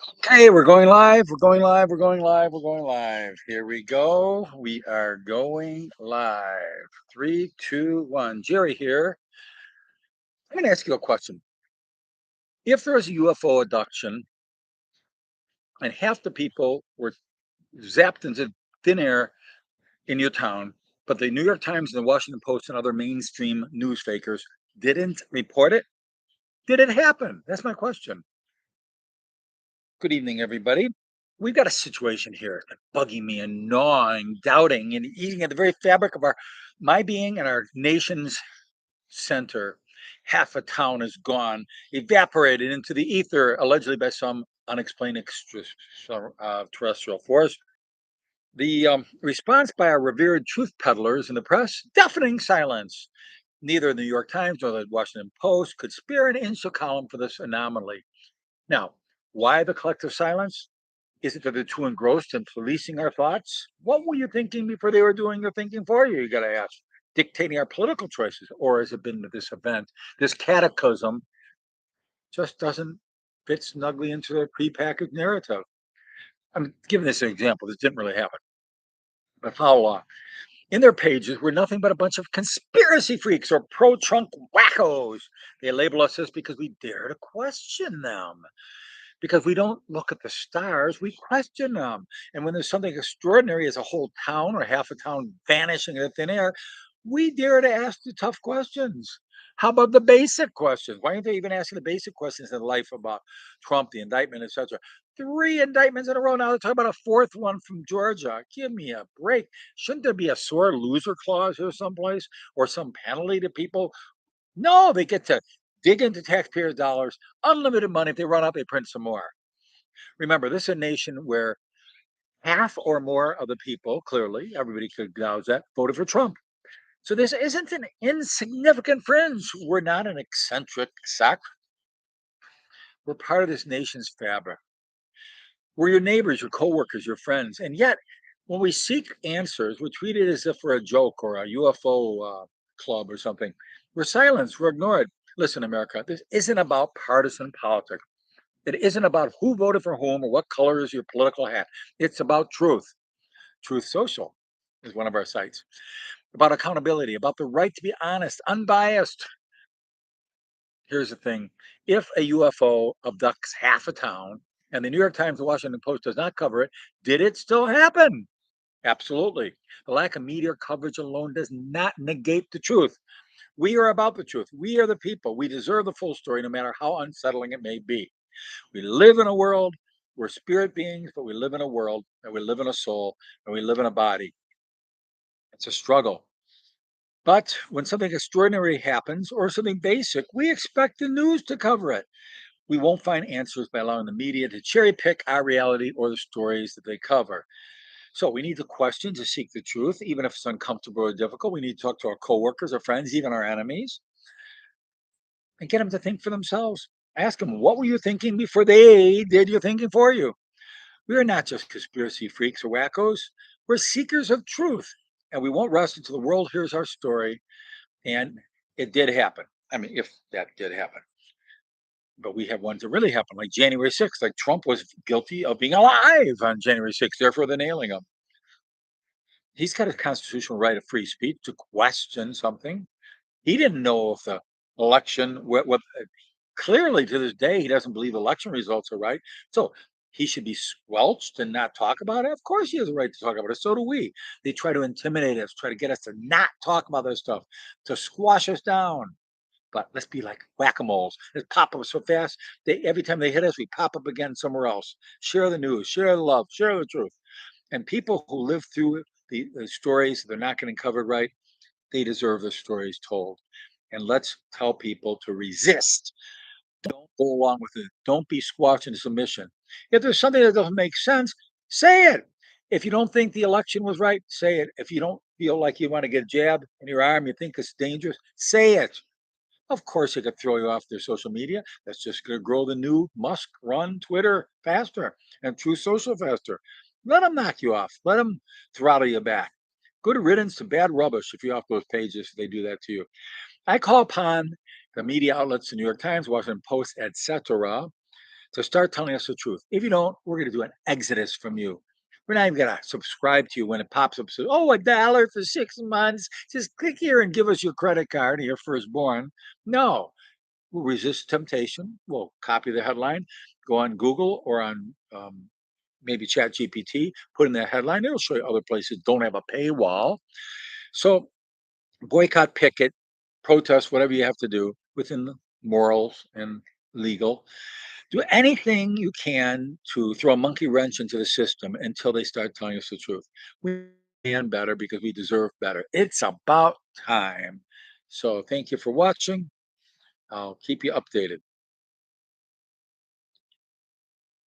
Okay, we're going live. We're going live. We're going live. We're going live. Here we go. We are going live. Three, two, one. Jerry here. I'm going to ask you a question. If there's a UFO abduction and half the people were zapped into thin air in your town, but the New York Times and the Washington Post and other mainstream news fakers didn't report it, did it happen? That's my question. Good evening, everybody. We've got a situation here bugging me and gnawing, doubting, and eating at the very fabric of my being and our nation's center. Half a town is gone, evaporated into the ether, allegedly by some unexplained extraterrestrial force. The response by our revered truth peddlers in the press, deafening silence. Neither the New York Times nor the Washington Post could spare an inch of column for this anomaly. Now, why the collective silence? Is it that they're too engrossed in policing our thoughts? What were you thinking before they were doing the thinking for you? You got to ask. Dictating our political choices, or has it been that this event, this cataclysm, just doesn't fit snugly into the prepackaged narrative? I'm giving this an example. This didn't really happen, but follow along. In their pages were nothing but a bunch of conspiracy freaks or pro-Trump whackos. They label us this because we dare to question them. Because we don't look at the stars, we question them. And when there's something extraordinary as a whole town or half a town vanishing in thin air, we dare to ask the tough questions. How about the basic questions? Why aren't they even asking the basic questions in life about Trump, the indictment, etc.? Three indictments in a row. Now they're talking about a fourth one from Georgia. Give me a break. Shouldn't there be a sore loser clause here someplace or some penalty to people? No, they get to dig into taxpayers' dollars, unlimited money. If they run out, they print some more. Remember, this is a nation where half or more of the people, clearly, everybody could acknowledge that, voted for Trump. So this isn't an insignificant fringe. We're not an eccentric sect. We're part of this nation's fabric. We're your neighbors, your coworkers, your friends. And yet, when we seek answers, we're treated as if we're a joke or a UFO club or something. We're silenced, we're ignored. Listen, America, this isn't about partisan politics. It isn't about who voted for whom or what color is your political hat. It's about truth. Truth Social is one of our sites. About accountability, about the right to be honest, unbiased. Here's the thing. If a UFO abducts half a town and the New York Times, the Washington Post does not cover it, did it still happen? Absolutely. The lack of media coverage alone does not negate the truth. We are about the truth. We are the people. We deserve the full story, no matter how unsettling it may be. We live in a world, we're spirit beings, but we live in a world, and we live in a soul, and we live in a body. It's a struggle. But when something extraordinary happens or something basic, we expect the news to cover it. We won't find answers by allowing the media to cherry pick our reality or the stories that they cover. So we need to question to seek the truth, even if it's uncomfortable or difficult. We need to talk to our coworkers, our friends, even our enemies, and get them to think for themselves. Ask them, what were you thinking before they did your thinking for you? We are not just conspiracy freaks or wackos. We're seekers of truth. And we won't rest until the world hears our story. And it did happen. I mean, if that did happen. But we have ones that really happened, like January 6th. Like Trump was guilty of being alive on January 6th, therefore they're nailing him. He's got a constitutional right of free speech to question something. He didn't know if the election, what clearly to this day, he doesn't believe election results are right. So he should be squelched and not talk about it. Of course, he has a right to talk about it. So do we. They try to intimidate us, try to get us to not talk about this stuff, to squash us down. But let's be like whack-a-moles. Let's pop up so fast. Every time they hit us, we pop up again somewhere else. Share the news, share the love, share the truth. And people who live through the stories they're not getting covered right, they deserve the stories told. And let's tell people to resist. Don't go along with it. Don't be squashed into submission. If there's something that doesn't make sense, say it. If you don't think the election was right, say it. If you don't feel like you want to get a jab in your arm, you think it's dangerous, say it. Of course, it could throw you off their social media. That's just going to grow the new Musk run Twitter faster and True Social faster. Let them knock you off. Let them throttle you back. Good riddance to bad rubbish if you're off those pages. They do that to you. I call upon the media outlets, the New York Times, Washington Post, etc., to start telling us the truth. If you don't, we're going to do an exodus from you. We're not even going to subscribe to you when it pops up. Says, oh, $1 for 6 months. Just click here and give us your credit card and your firstborn. No, we'll resist temptation. We'll copy the headline, go on Google or on maybe Chat GPT, put in that headline. It'll show you other places don't have a paywall. So boycott, picket, protest, whatever you have to do within the morals and legal. Do anything you can to throw a monkey wrench into the system until they start telling us the truth. We can better because we deserve better. It's about time. So thank you for watching. I'll keep you updated.